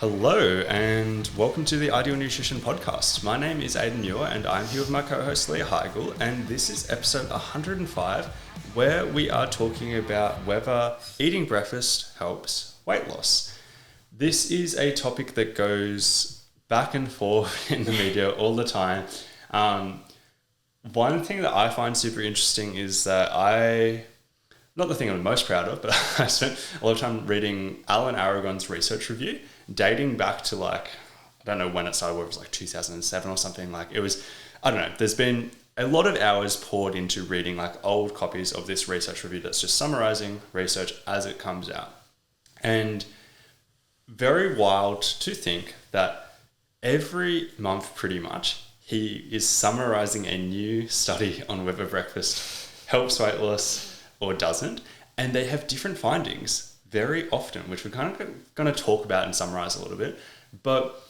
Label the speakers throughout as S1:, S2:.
S1: Hello and welcome to the Ideal Nutrition Podcast. My name is Aidan Muir and I'm here with my co-host Leah Higl, and this is episode 105 where we are talking about whether eating breakfast helps weight loss. This is a topic that goes back and forth in the media all the time. One thing that I find super interesting is that not the thing I'm most proud of, but I spent a lot of time reading Alan Aragon's research review, dating back to I don't know when it started, whether it was 2007 or something. I don't know, there's been a lot of hours poured into reading old copies of this research review that's just summarizing research as it comes out. And very wild to think that every month pretty much, he is summarizing a new study on whether breakfast helps weight loss or doesn't, and they have different findings very often, which we're kind of going to talk about and summarize a little bit. But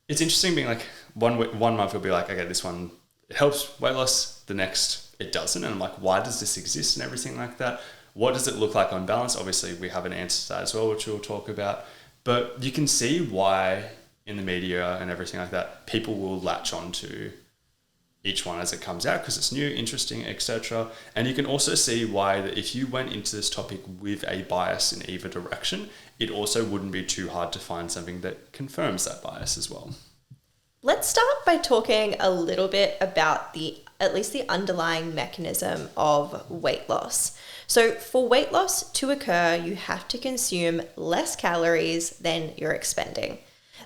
S1: it's interesting being one month will be okay, this one, it helps weight loss, the next it doesn't, and I'm why does this exist and everything like that? What does it look like on balance? Obviously we have an answer to that as well, which we'll talk about, but you can see why in the media and everything like that people will latch on to each one as it comes out because it's new, interesting, etc. And you can also see why that if you went into this topic with a bias in either direction, it also wouldn't be too hard to find something that confirms that bias as well.
S2: Let's start by talking a little bit about at least the underlying mechanism of weight loss. So for weight loss to occur, you have to consume less calories than you're expending.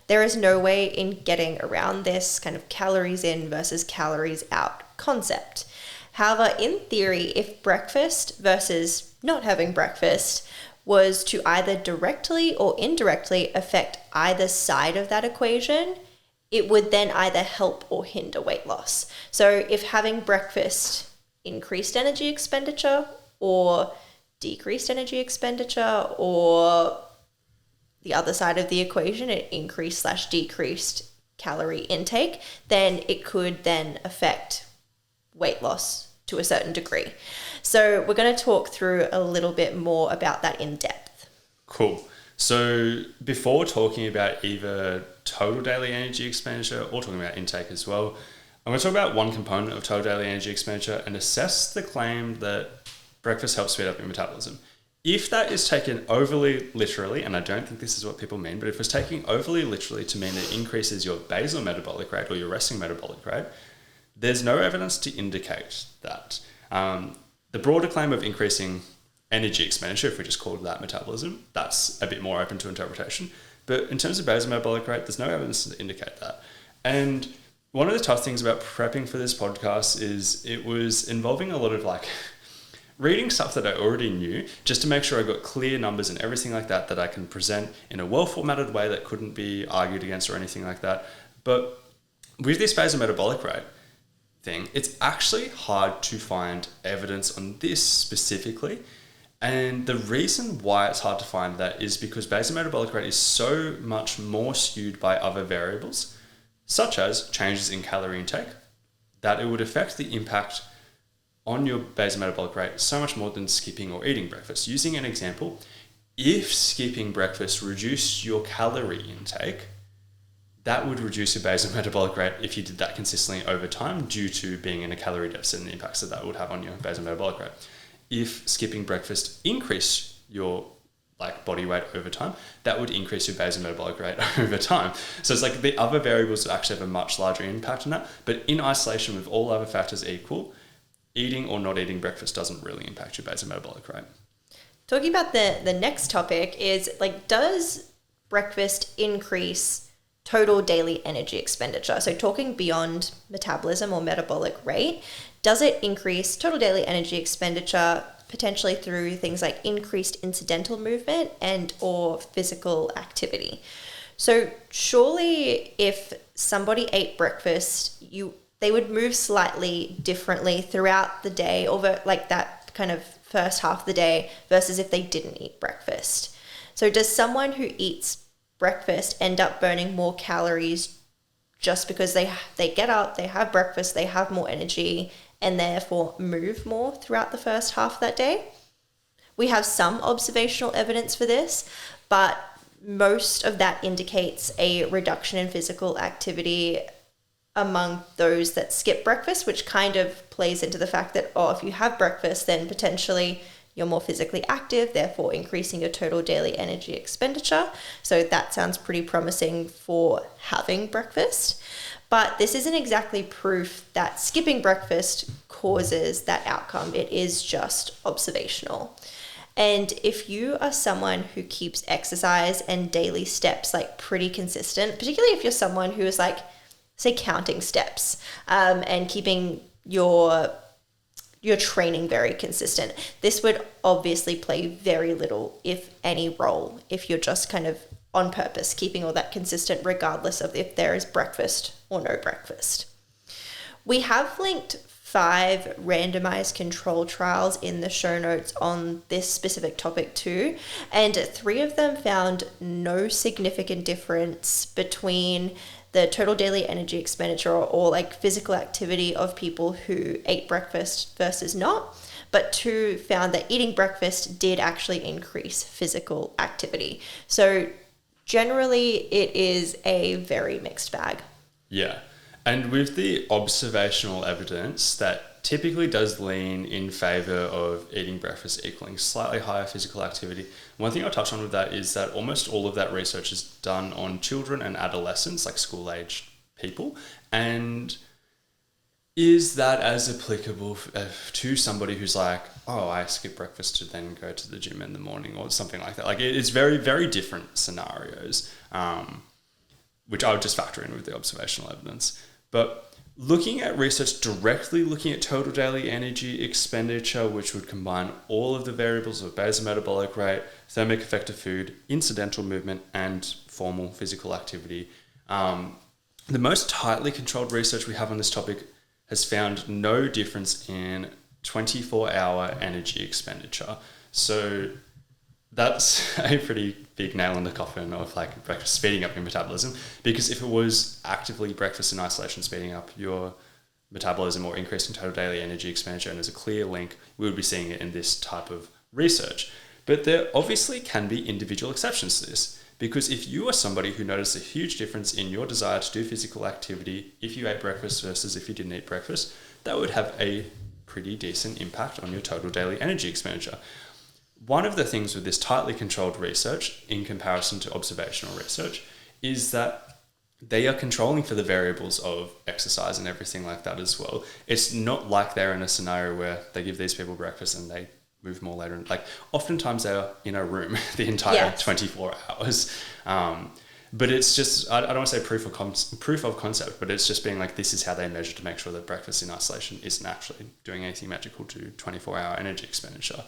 S2: There is no way in getting around this kind of calories in versus calories out concept. However, in theory, if breakfast versus not having breakfast was to either directly or indirectly affect either side of that equation, it would then either help or hinder weight loss. So if having breakfast increased energy expenditure or decreased energy expenditure, or the other side of the equation, it increased/decreased calorie intake, then it could then affect weight loss to a certain degree. So we're going to talk through a little bit more about that in depth.
S1: Cool. So before talking about either total daily energy expenditure or talking about intake as well, I'm going to talk about one component of total daily energy expenditure and assess the claim that breakfast helps speed up your metabolism. If that is taken overly literally, and I don't think this is what people mean, but if it's taken overly literally to mean that it increases your basal metabolic rate or your resting metabolic rate, there's no evidence to indicate that. The broader claim of increasing energy expenditure, if we just called that metabolism, that's a bit more open to interpretation. But in terms of basal metabolic rate, there's no evidence to indicate that. And one of the tough things about prepping for this podcast is it was involving a lot of reading stuff that I already knew just to make sure I got clear numbers and everything like that that I can present in a well-formatted way that couldn't be argued against or anything like that. But with this basal metabolic rate thing, it's actually hard to find evidence on this specifically. And the reason why it's hard to find that is because basal metabolic rate is so much more skewed by other variables, such as changes in calorie intake, that it would affect the impact on your basal metabolic rate so much more than skipping or eating breakfast. Using an example, if skipping breakfast reduced your calorie intake, that would reduce your basal metabolic rate if you did that consistently over time due to being in a calorie deficit and the impacts that would have on your basal metabolic rate. If skipping breakfast increased your body weight over time, that would increase your basal metabolic rate over time. So it's the other variables would actually have a much larger impact on that. But in isolation, with all other factors equal, eating or not eating breakfast doesn't really impact your basal metabolic rate.
S2: Talking about the next topic is does breakfast increase total daily energy expenditure? So talking beyond metabolism or metabolic rate, does it increase total daily energy expenditure potentially through things like increased incidental movement and or physical activity? So surely if somebody ate breakfast, they would move slightly differently throughout the day over that kind of first half of the day versus if they didn't eat breakfast. So does someone who eats breakfast end up burning more calories just because they get up, they have breakfast, they have more energy and therefore move more throughout the first half of that day? We have some observational evidence for this, but most of that indicates a reduction in physical activity among those that skip breakfast, which kind of plays into the fact that, if you have breakfast, then potentially you're more physically active, therefore increasing your total daily energy expenditure. So that sounds pretty promising for having breakfast. But this isn't exactly proof that skipping breakfast causes that outcome. It is just observational. And if you are someone who keeps exercise and daily steps like pretty consistent, particularly if you're someone who is like, say, counting steps and keeping your training very consistent, this would obviously play very little, if any, role if you're just kind of on purpose keeping all that consistent regardless of if there is breakfast or no breakfast. We have linked 5 randomized control trials in the show notes on this specific topic too, and 3 of them found no significant difference between the total daily energy expenditure or like physical activity of people who ate breakfast versus not, but 2 found that eating breakfast did actually increase physical activity. So generally it is a very mixed bag.
S1: Yeah. And with the observational evidence, that typically does lean in favour of eating breakfast equaling slightly higher physical activity. One thing I'll touch on with that is that almost all of that research is done on children and adolescents, like school-aged people. And is that as applicable to somebody who's like, I skip breakfast to then go to the gym in the morning or something like that? Like, it's very, very different scenarios, which I would just factor in with the observational evidence. But looking at research directly looking at total daily energy expenditure, which would combine all of the variables of basal metabolic rate, thermic effect of food, incidental movement, and formal physical activity, the most tightly controlled research we have on this topic has found no difference in 24-hour energy expenditure. So that's a pretty big nail in the coffin of like breakfast speeding up your metabolism, because if it was actively breakfast in isolation speeding up your metabolism or increasing total daily energy expenditure, and there's a clear link, we would be seeing it in this type of research. But there obviously can be individual exceptions to this, because if you are somebody who noticed a huge difference in your desire to do physical activity if you ate breakfast versus if you didn't eat breakfast, that would have a pretty decent impact on your total daily energy expenditure. One of the things with this tightly controlled research in comparison to observational research is that they are controlling for the variables of exercise and everything like that as well. It's not like they're in a scenario where they give these people breakfast and they move more later. Like, oftentimes they are in a room the entire 24 hours. But it's just, I don't want to say proof of concept, but it's just being like, this is how they measure to make sure that breakfast in isolation isn't actually doing anything magical to 24-hour energy expenditure.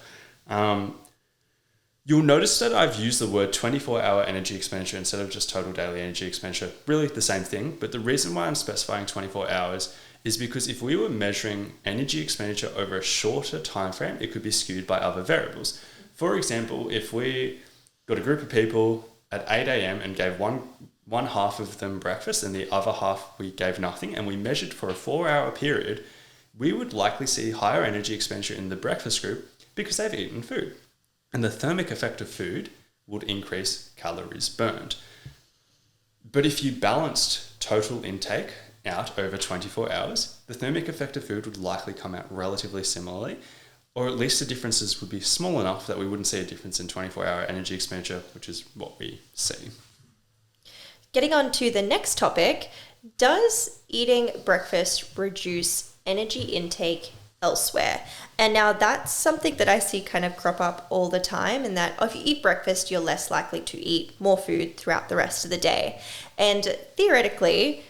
S1: You'll notice that I've used the word 24-hour energy expenditure instead of just total daily energy expenditure. Really the same thing, but the reason why I'm specifying 24 hours is because if we were measuring energy expenditure over a shorter time frame, it could be skewed by other variables. For example, if we got a group of people at 8 a.m. and gave one half of them breakfast and the other half we gave nothing, and we measured for a 4-hour period, we would likely see higher energy expenditure in the breakfast group because they've eaten food. And the thermic effect of food would increase calories burned. But if you balanced total intake out over 24 hours, the thermic effect of food would likely come out relatively similarly, or at least the differences would be small enough that we wouldn't see a difference in 24-hour energy expenditure, which is what we see.
S2: Getting on to the next topic, does eating breakfast reduce energy intake elsewhere? And now that's something that I see kind of crop up all the time, in that if you eat breakfast, you're less likely to eat more food throughout the rest of the day. And theoretically,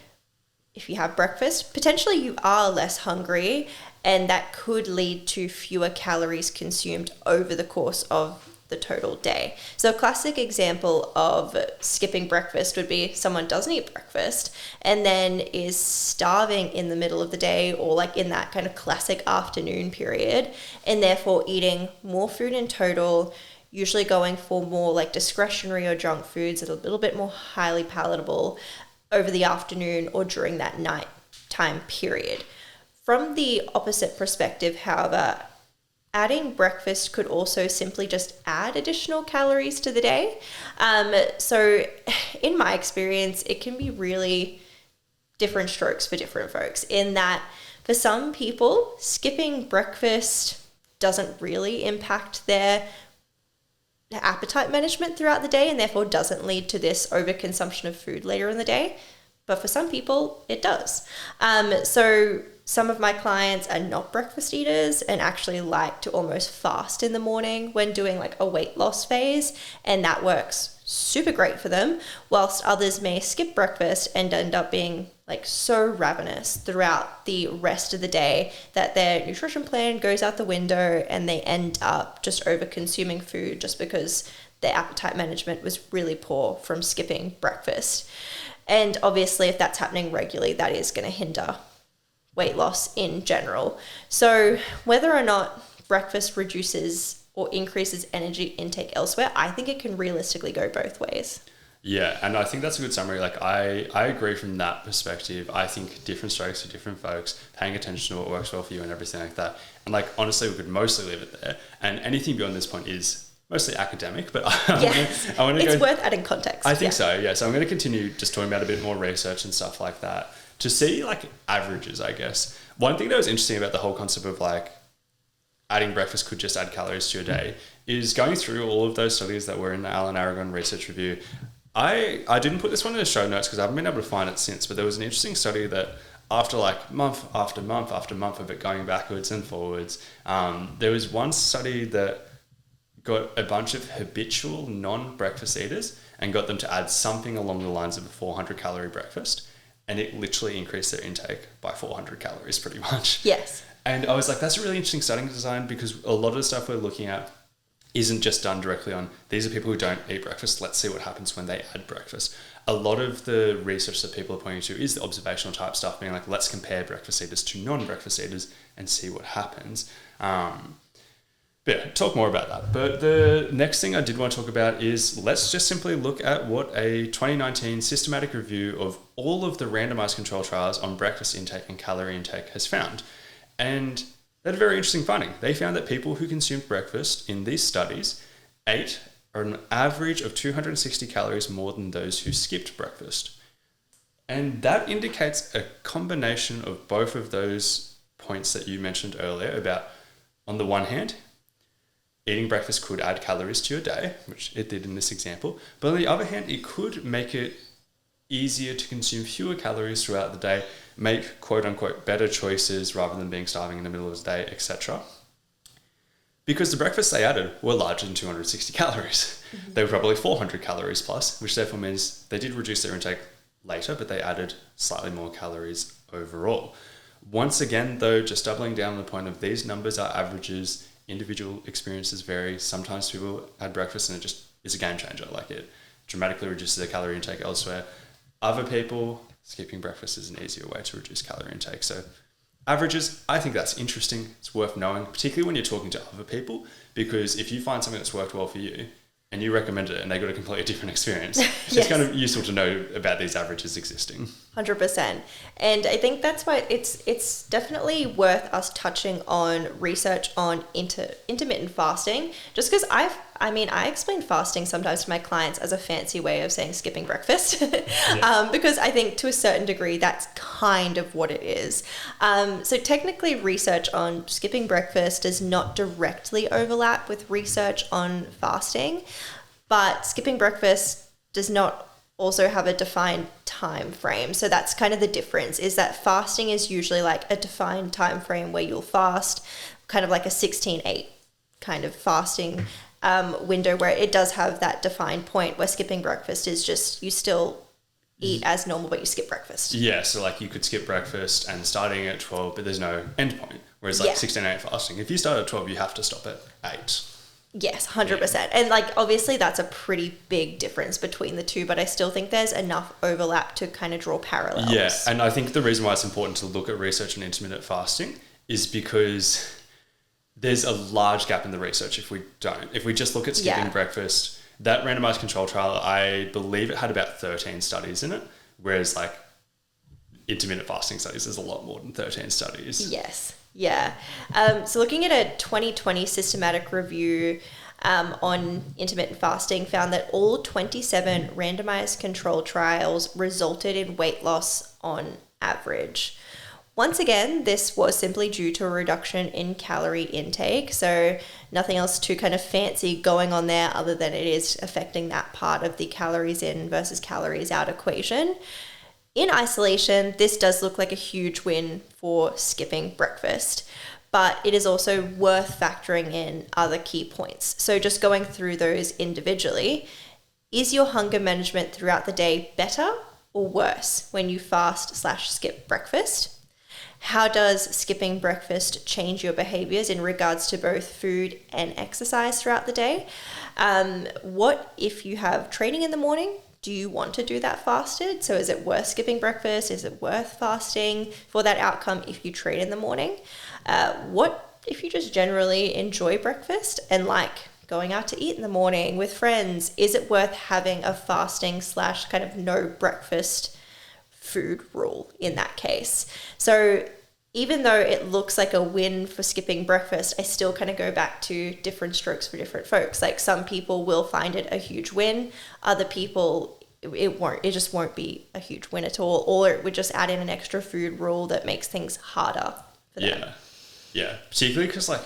S2: if you have breakfast, potentially you are less hungry, and that could lead to fewer calories consumed over the course of the total day. So a classic example of skipping breakfast would be someone doesn't eat breakfast and then is starving in the middle of the day, or like in that kind of classic afternoon period, and therefore eating more food in total, usually going for more like discretionary or junk foods that are a little bit more highly palatable over the afternoon or during that night time period. From the opposite perspective, however, adding breakfast could also simply just add additional calories to the day. So in my experience, it can be really different strokes for different folks, in that for some people, skipping breakfast doesn't really impact their appetite management throughout the day and therefore doesn't lead to this overconsumption of food later in the day. But for some people, it does. So some of my clients are not breakfast eaters and actually like to almost fast in the morning when doing like a weight loss phase, and that works super great for them, whilst others may skip breakfast and end up being like so ravenous throughout the rest of the day that their nutrition plan goes out the window and they end up just over consuming food just because their appetite management was really poor from skipping breakfast. And obviously, if that's happening regularly, that is going to hinder weight loss in general. So whether or not breakfast reduces or increases energy intake elsewhere, I think it can realistically go both ways.
S1: Yeah, and I think that's a good summary. Like I agree from that perspective. I think different strokes for different folks, paying attention to what works well for you and everything like that. And like honestly, we could mostly leave it there. And anything beyond this point is mostly academic, but I want to
S2: it's worth adding context.
S1: I think so, yeah. So I'm going to continue just talking about a bit more research and stuff like that to see like averages, I guess. One thing that was interesting about the whole concept of like adding breakfast could just add calories to your day is going through all of those studies that were in the Alan Aragon research review. I didn't put this one in the show notes because I haven't been able to find it since, but there was an interesting study that after like month after month after month of it going backwards and forwards, there was one study that got a bunch of habitual non-breakfast eaters and got them to add something along the lines of a 400 calorie breakfast, and it literally increased their intake by 400 calories pretty much.
S2: Yes. And
S1: I was like, that's a really interesting study design, because a lot of the stuff we're looking at isn't just done directly on these are people who don't eat breakfast, let's see what happens when they add breakfast. A lot of the research that people are pointing to is the observational type stuff, being like, let's compare breakfast eaters to non-breakfast eaters and see what happens. But yeah, talk more about that. But the next thing I did want to talk about is let's just simply look at what a 2019 systematic review of all of the randomized control trials on breakfast intake and calorie intake has found. And they had a very interesting finding. They found that people who consumed breakfast in these studies ate an average of 260 calories more than those who skipped breakfast. And that indicates a combination of both of those points that you mentioned earlier about, on the one hand, eating breakfast could add calories to your day, which it did in this example. But on the other hand, it could make it easier to consume fewer calories throughout the day, make quote unquote better choices rather than being starving in the middle of the day, etc. Because the breakfasts they added were larger than 260 calories. Mm-hmm. They were probably 400 calories plus, which therefore means they did reduce their intake later, but they added slightly more calories overall. Once again, though, just doubling down on the point of these numbers are averages. Individual experiences vary. Sometimes people had breakfast and it just is a game changer. Like it dramatically reduces their calorie intake elsewhere. Other people, skipping breakfast is an easier way to reduce calorie intake. So averages, I think that's interesting. It's worth knowing, particularly when you're talking to other people, because if you find something that's worked well for you and you recommend it and they got a completely different experience, yes. It's kind of useful to know about these averages existing.
S2: 100%. And I think that's why it's definitely worth us touching on research on intermittent fasting, just because I explain fasting sometimes to my clients as a fancy way of saying skipping breakfast, yes. Because I think to a certain degree that's kind of what it is. So technically research on skipping breakfast does not directly overlap with research on fasting, but skipping breakfast does not also have a defined time frame. So that's kind of the difference, is that fasting is usually like a defined time frame where you'll fast kind of like a 16-8 kind of fasting window, where it does have that defined point, where skipping breakfast is just you still eat as normal but you skip breakfast. Yeah,
S1: so like you could skip breakfast and starting at 12 but there's no end point, whereas like 16-8 fasting, if you start at 12 you have to stop at 8.
S2: Yes, 100%. Yeah. And like obviously that's a pretty big difference between the two, but I still think there's enough overlap to kind of draw parallels.
S1: Yeah, and I think the reason why it's important to look at research on intermittent fasting is because there's a large gap in the research if we don't. If we just look at skipping breakfast, that randomized control trial, I believe it had about 13 studies in it, whereas like intermittent fasting studies, there's a lot more than 13 studies.
S2: Yes. Yeah. So looking at a 2020 systematic review on intermittent fasting found that all 27 randomized control trials resulted in weight loss on average. Once again, this was simply due to a reduction in calorie intake. So nothing else too kind of fancy going on there other than it is affecting that part of the calories in versus calories out equation. In isolation, this does look like a huge win for skipping breakfast, but it is also worth factoring in other key points. So just going through those individually, is your hunger management throughout the day better or worse when you fast/skip breakfast? How does skipping breakfast change your behaviors in regards to both food and exercise throughout the day? What if you have training in the morning? Do you want to do that fasted? So is it worth skipping breakfast? Is it worth fasting for that outcome if you train in the morning? What if you just generally enjoy breakfast and like going out to eat in the morning with friends? Is it worth having a fasting / kind of no breakfast food rule in that case? So even though it looks like a win for skipping breakfast, I still kind of go back to different strokes for different folks. Like some people will find it a huge win. Other people, it just won't be a huge win at all. Or it would just add in an extra food rule that makes things harder for them.
S1: Yeah. Particularly because like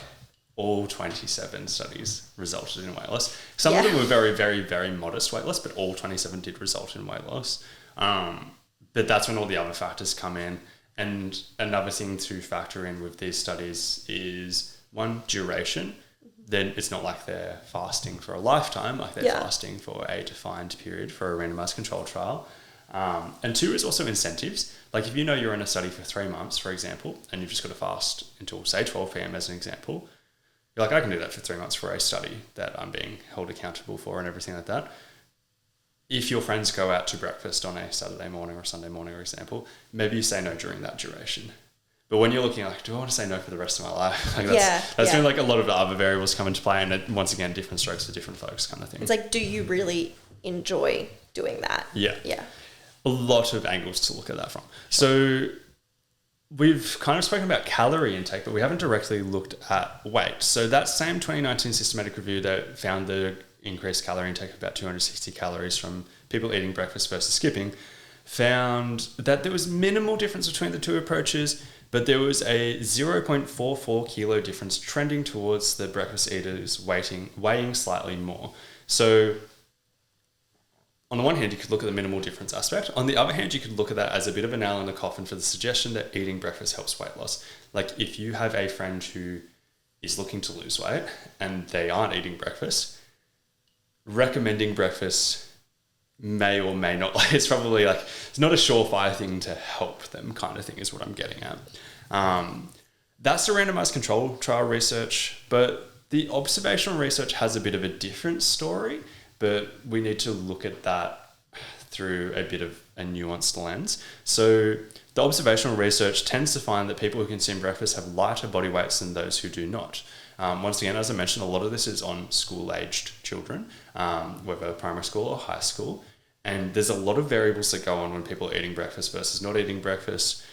S1: all 27 studies resulted in weight loss. Some of them were very, very, very modest weight loss, but all 27 did result in weight loss. But that's when all the other factors come in. And another thing to factor in with these studies is, one, duration. Then it's not like they're fasting for a lifetime, like they're fasting for a defined period for a randomized control trial. And two is also incentives. Like if you know you're in a study for 3 months, for example, and you've just got to fast until, say, 12 p.m. as an example, you're like, I can do that for 3 months for a study that I'm being held accountable for and everything like that. If your friends go out to breakfast on a Saturday morning or Sunday morning, for example, maybe you say no during that duration. But when you're looking like, do I want to say no for the rest of my life? Like that's when like a lot of the other variables come into play, and once again, different strokes for different folks kind of thing.
S2: It's like, do you really enjoy doing that?
S1: Yeah.
S2: Yeah.
S1: A lot of angles to look at that from. So we've kind of spoken about calorie intake, but we haven't directly looked at weight. So that same 2019 systematic review that found the increased calorie intake of about 260 calories from people eating breakfast versus skipping found that there was minimal difference between the two approaches, but there was a 0.44 kilo difference trending towards the breakfast eaters weighing slightly more. So on the one hand, you could look at the minimal difference aspect. On the other hand, you could look at that as a bit of a nail in the coffin for the suggestion that eating breakfast helps weight loss. Like if you have a friend who is looking to lose weight and they aren't eating breakfast, recommending breakfast may or may not, like it's probably like, it's not a surefire thing to help them kind of thing is what I'm getting at. That's the randomized control trial research, but the observational research has a bit of a different story, but we need to look at that through a bit of a nuanced lens. So the observational research tends to find that people who consume breakfast have lighter body weights than those who do not. Once again, as I mentioned, a lot of this is on school-aged children, whether primary school or high school. And there's a lot of variables that go on when people are eating breakfast versus not eating breakfast.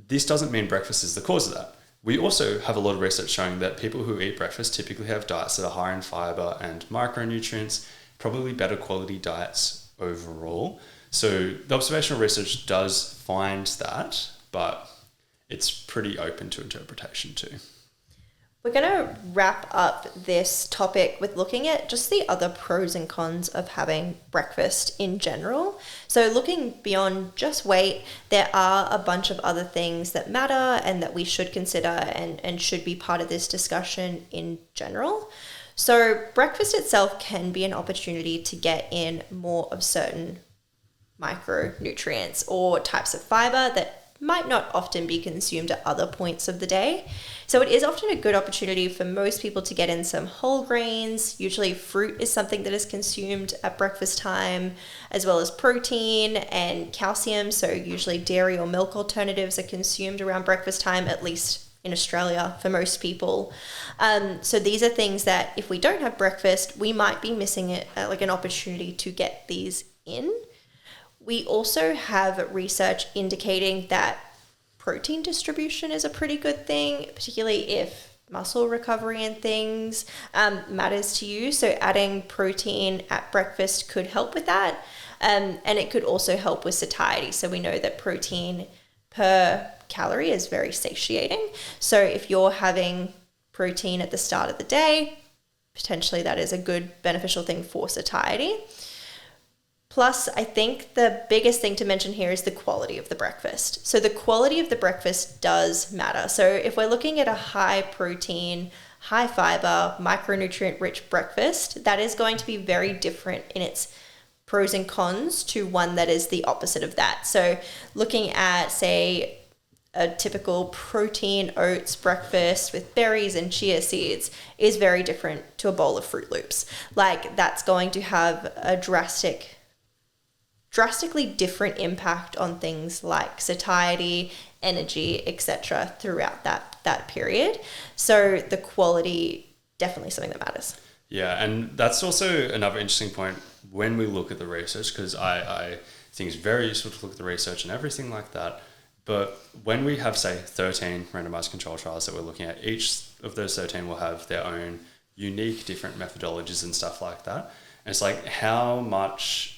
S1: This doesn't mean breakfast is the cause of that. We also have a lot of research showing that people who eat breakfast typically have diets that are higher in fiber and micronutrients, probably better quality diets overall. So the observational research does find that, but it's pretty open to interpretation too.
S2: We're going to wrap up this topic with looking at just the other pros and cons of having breakfast in general. So looking beyond just weight, there are a bunch of other things that matter and that we should consider and should be part of this discussion in general. So breakfast itself can be an opportunity to get in more of certain micronutrients or types of fiber that might not often be consumed at other points of the day. So it is often a good opportunity for most people to get in some whole grains. Usually fruit is something that is consumed at breakfast time, as well as protein and calcium. So usually dairy or milk alternatives are consumed around breakfast time, at least in Australia for most people. So these are things that if we don't have breakfast, we might be missing it, like an opportunity to get these in. We also have research indicating that protein distribution is a pretty good thing, particularly if muscle recovery and things matters to you. So adding protein at breakfast could help with that. And it could also help with satiety. So we know that protein per calorie is very satiating. So if you're having protein at the start of the day, potentially that is a good beneficial thing for satiety. Plus, I think the biggest thing to mention here is the quality of the breakfast. So the quality of the breakfast does matter. So if we're looking at a high protein, high fiber, micronutrient rich breakfast, that is going to be very different in its pros and cons to one that is the opposite of that. So looking at, say, a typical protein oats breakfast with berries and chia seeds is very different to a bowl of Fruit Loops. Like, that's going to have a drastically different impact on things like satiety, energy, etc. throughout that period. So the quality, definitely something that matters.
S1: Yeah, and that's also another interesting point when we look at the research, because I think it's very useful to look at the research and everything like that. But when we have, say, 13 randomized control trials that we're looking at, each of those 13 will have their own unique different methodologies and stuff like that. And it's like, how much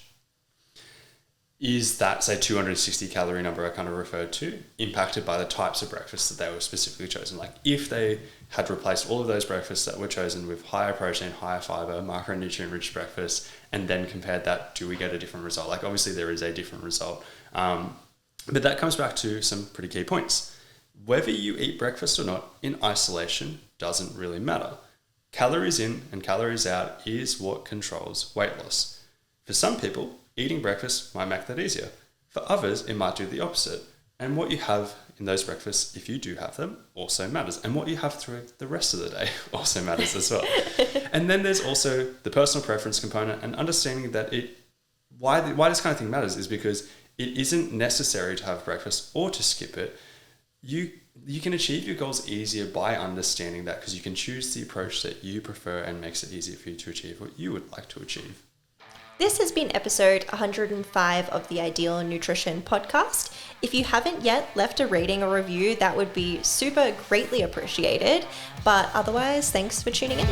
S1: is that, say, 260 calorie number I kind of referred to impacted by the types of breakfasts that they were specifically chosen? Like, if they had replaced all of those breakfasts that were chosen with higher protein, higher fiber, micronutrient rich breakfast, and then compared that, do we get a different result? Like, obviously there is a different result. But that comes back to some pretty key points. Whether you eat breakfast or not in isolation doesn't really matter. Calories in and calories out is what controls weight loss. For some people, eating breakfast might make that easier. For others, it might do the opposite. And what you have in those breakfasts, if you do have them, also matters. And what you have through the rest of the day also matters as well. And then there's also the personal preference component, and understanding that why this kind of thing matters is because it isn't necessary to have breakfast or to skip it. You can achieve your goals easier by understanding that, because you can choose the approach that you prefer and makes it easier for you to achieve what you would like to achieve.
S2: This has been episode 105 of the Ideal Nutrition podcast. If you haven't yet left a rating or review, that would be super greatly appreciated. But otherwise, thanks for tuning in.